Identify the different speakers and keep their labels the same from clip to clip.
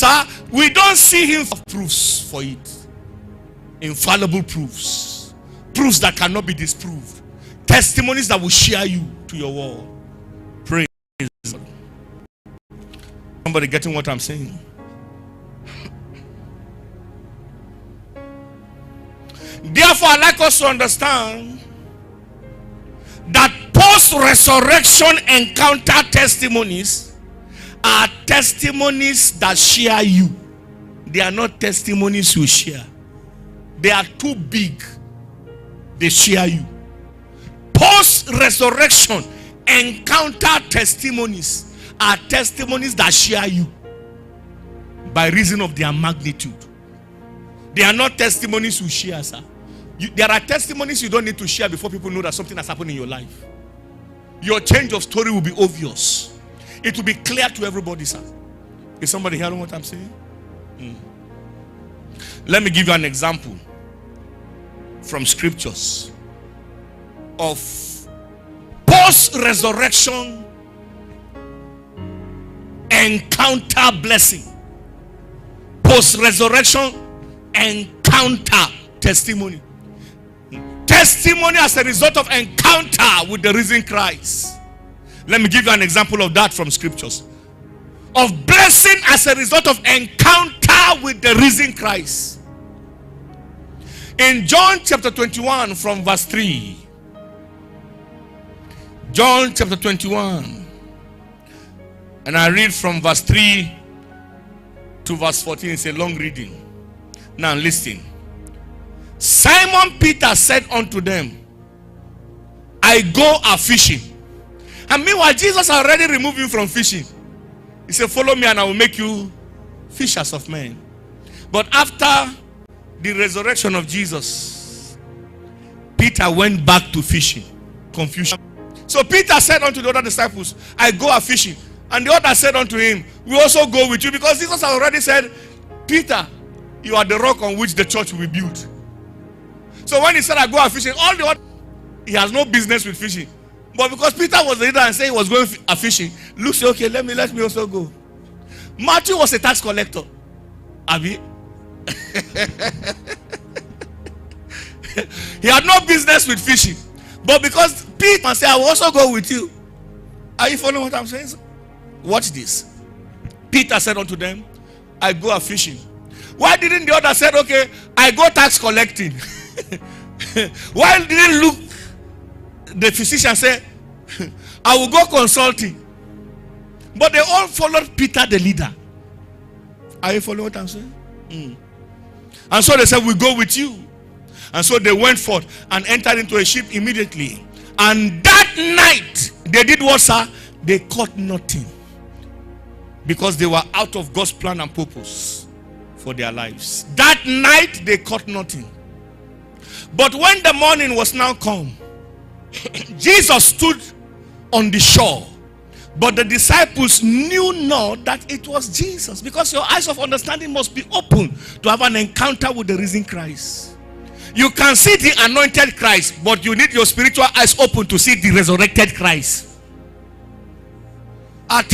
Speaker 1: Sir, we don't see him for proofs for it. Infallible proofs. Proofs that cannot be disproved. Testimonies that will share you to your wall. Praise God. Somebody getting what I'm saying? Therefore, I'd like us to understand that post-resurrection encounter testimonies are testimonies that share you. They are not testimonies you share. They are too big. They share you. Post-resurrection encounter testimonies are testimonies that share you by reason of their magnitude. They are not testimonies you share, sir. There are testimonies you don't need to share before people know that something has happened in your life. Your change of story will be obvious. It will be clear to everybody, sir. Is somebody hearing what I'm saying? Let me give you an example from scriptures of post-resurrection encounter blessing. Post-resurrection encounter testimony. Testimony as a result of encounter with the risen Christ. Let me give you an example of that from scriptures. Of blessing as a result of encounter with the risen Christ. In John chapter 21 from verse 3. John chapter 21. And I read from verse 3 to verse 14. It's a long reading. Now listen. Simon Peter said unto them, I go a fishing. And meanwhile, Jesus already removed him from fishing. He said, follow me and I will make you fishers of men. But after the resurrection of Jesus, Peter went back to fishing. Confusion. So Peter said unto the other disciples, I go a fishing. And the other said unto him, we also go with you. Because Jesus already said, Peter, you are the rock on which the church will be built. So when he said I go a fishing, all the other, he has no business with fishing. But because Peter was the leader and said he was going a fishing, Luke said, okay, let me also go. Matthew was a tax collector. Abi? He had no business with fishing. But because Peter said, I will also go with you. Are you following what I'm saying? Watch this. Peter said unto them, I go a fishing. Why didn't the other say, okay, I go tax collecting? Why didn't Luke, the physician, say, I will go consulting? But they all followed Peter, the leader. Are you following what I'm saying? And so they said, we go with you. And so they went forth and entered into a ship immediately. And that night, they did what, sir? They caught nothing. Because they were out of God's plan and purpose for their lives. That night, they caught nothing. But when the morning was now come, Jesus stood on the shore. But the disciples knew not that it was Jesus. Because your eyes of understanding must be open to have an encounter with the risen Christ. You can see the anointed Christ, but you need your spiritual eyes open to see the resurrected Christ. Are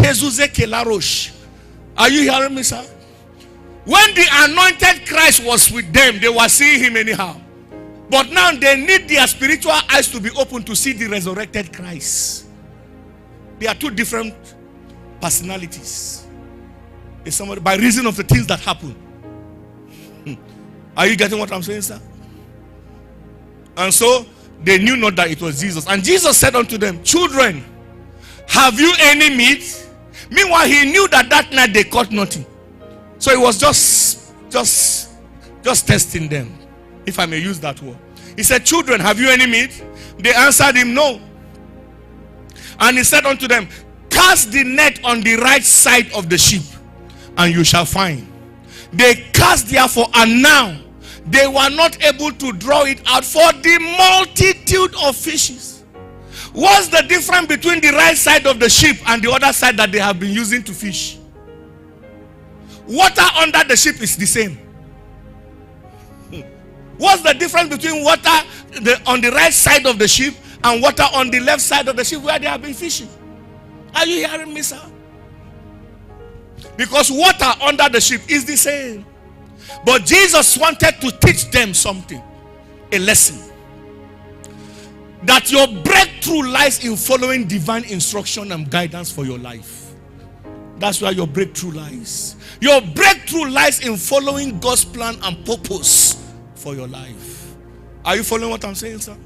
Speaker 1: you hearing me, sir? When the anointed Christ was with them, they were seeing him anyhow. But now they need their spiritual eyes to be open to see the resurrected Christ. They are two different personalities. Is somebody, by reason of the things that happen. Are you getting what I'm saying, sir? And so they knew not that it was Jesus. And Jesus said unto them, children, have you any meat? Meanwhile, he knew that that night they caught nothing. So he was just testing them, if I may use that word. He said, children, have you any meat? They answered him, no. And he said unto them, cast the net on the right side of the ship, and you shall find. They cast therefore, and now they were not able to draw it out for the multitude of fishes. What's the difference between the right side of the ship and the other side that they have been using to fish? Water under the ship is the same. What's the difference between water on the right side of the ship and water on the left side of the ship where they have been fishing? Are you hearing me, sir? Because water under the ship is the same. But Jesus wanted to teach them something, a lesson. That your breakthrough lies in following divine instruction and guidance for your life. That's where your breakthrough lies. Your breakthrough lies in following God's plan and purpose for your life. Are you following what I'm saying, sir?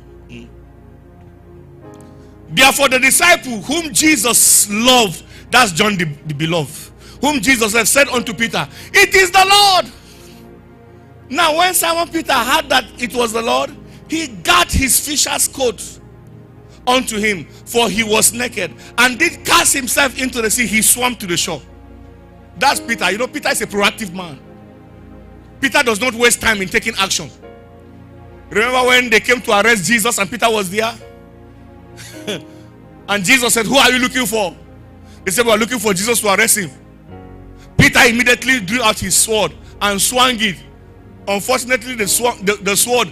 Speaker 1: Therefore, the disciple whom Jesus loved, that's John the beloved, whom Jesus had said unto Peter, it is the Lord. Now, when Simon Peter heard that it was the Lord, he got his fisher's coat unto him, for he was naked, and did cast himself into the sea. He swam to the shore. That's Peter. You know, Peter is a proactive man. Peter does not waste time in taking action. Remember when they came to arrest Jesus and Peter was there? And Jesus said, who are you looking for? They said, we are looking for Jesus to arrest him. Peter immediately drew out his sword and swung it. Unfortunately, the sword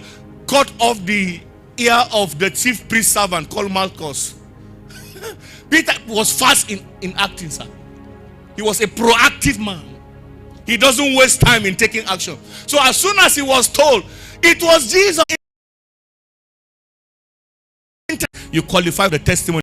Speaker 1: cut off the ear of the chief priest servant called Malchus. Peter was fast in acting, sir. He was a proactive man. He doesn't waste time in taking action. So as soon as he was told it was Jesus, you qualify the testimony.